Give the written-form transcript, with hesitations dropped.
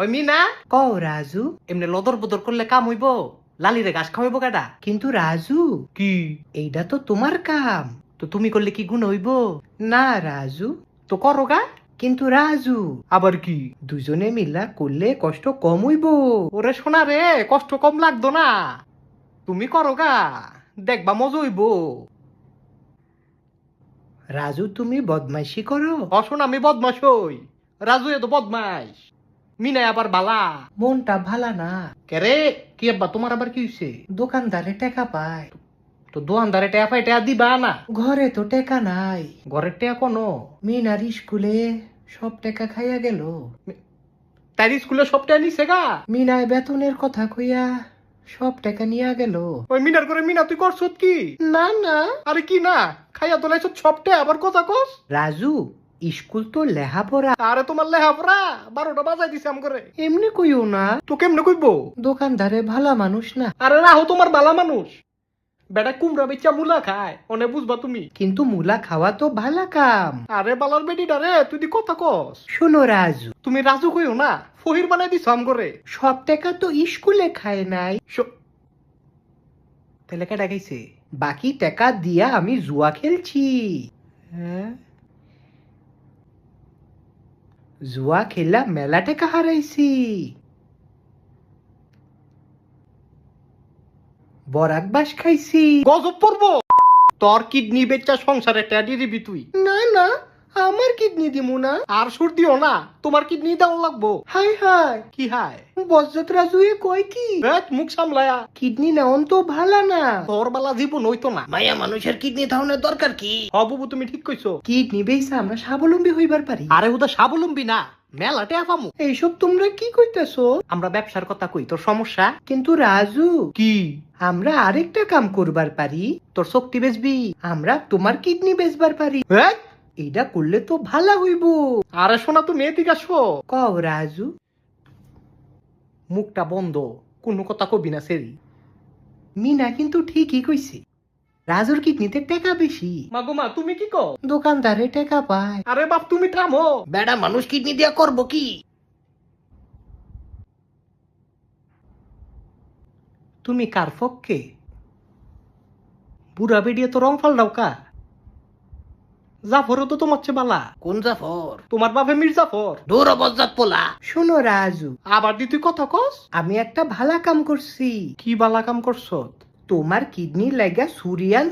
ওই মিনা কও রাজু। এমনি লদর বদর করলে কাম হইব? লালিরে ঘাস খাওয়াইব কেডা? কিন্তু রাজু, কি? এইটা তো তোমার কাম। তো তুমি করলে কি গুণ হইব? না রাজু, তো করো গা। কিন্তু রাজু, আবার কি? দুজনে মিলা করলে কষ্ট কম হইব। ওরে সোনা রে, কষ্ট কম লাগতো না। তুমি করো গা, দেখবা মজা হইব। রাজু, তুমি বদমাইশি করো। অশোন আমি বদমাস হই, রাজু এত বদমাস। মিনাই আবার বালা। মনটা ভালা না। কেরে কি আব্বা, তোমার আবার কি হইছে? দোকানদারে টাকা পায়, তো দোয়ানদারে টেয়া পাই টেয়া দিবা না? ঘরে তো টাকা নাই। ঘরের টেয়া কোনো? মিনার স্কুলে সব টাকা খাইয়া গেল। তাই স্কুলে সব টেয়া নিছে গা। মিনায় বেতনের কথা কইয়া সব টাকা নিয়া গেল। ওই মিনার করে মিনা তুই করছত কি? না না আরে কি না, খাইয়া তোলাইছ সব টেয়া আবার কথা কস? রাজু, স্কুল তো লেহাপড়া। আরে তোমার লেহাপড়া 12টা বাজাই দিছে আম করে। এমনি কইও না, তো কেমনে কইব? দোকানদারে ভালা মানুষ না। আরে রাহো, তোমার বালা মানুষ। বেটা কুমড়া বেচা মুলা খায়, অনে বুঝবা তুমি। কিন্তু মুলা খাওয়া তো ভালা কাম। আরে বালার বেটিটা রে, তুই দি কথা কস। শোনো রাজু, তুমি রাজু কইও না, ফহির বানাই দিছ আম করে। সব টাকা তো স্কুলে খায় নাই। তাহলে কেডা খাইছে? বাকি টাকা দিয়া আমি জুয়া খেলছি। হ্যাঁ, জুয়া খেলা মেলা টাকা হারাইছি। বরাক বাস খাইছি। গজব পড়বো। তোর কিডনি বেচা সংসারে টেয়া দিয়ে দিবি তুই। না না, আমার কিডনি দিমু না। আর সুর দিও না, তোমার কিডনি দাও লাগবো। হাই হাই, কি হায়? বজ্জাত রাজু এ কয় কি? মুখ সামলায়া। কিডনি নেওন তো ভালা না। তোর বালা জীবন হইতো না। মায়া মানুষের কিডনি ধারণের দরকার কি? হবু তুমি ঠিক কইছো। কিডনি বেইসা আমরা স্বাবলম্বী হইবার পারি। আরে ওটা স্বাবলম্বী না, মেলা টেয়া পামু। এইসব তোমরা কি কইতাছো? আমরা ব্যবসার কথা কই, তোর সমস্যা কিন্তু রাজু, কি? আমরা আরেকটা কাম করবার পারি। তোর শক্তি বেচবি? আমরা তোমার কিডনি বেচবার পারি। এইটা করলে তো ভালা হইব। আরে শোনা, তুমি এদিকে আসো। কও রাজু। মুখটা বন্ধ, কোনো কথা কবি না সেরি। মিনা কিন্তু ঠিকই কইছে, রাজুর কিডনিতে টাকা বেশি। মাগো তুমি কি কও? দোকানদারে টাকা পায়। আরে বাপ তুমি থামো। বেড়া মানুষ কিডনি দিয়া করবো কি? তুমি কার পক্ষে? বুড়া বেডিয়ে তো রং ফাল্টাও কা। জাফরও তো তোমার চেয়ে বালা। কোন জাফর? তোমার বাপে মির জাফর। দূর বজ্জাত পোলা। শোনো রাজু, আবার দি তুই কথা কস। আমি একটা ভালা কাম করছি। কি বালা কাম করছ? তোমার কিডনি লাগা সুরিয়ান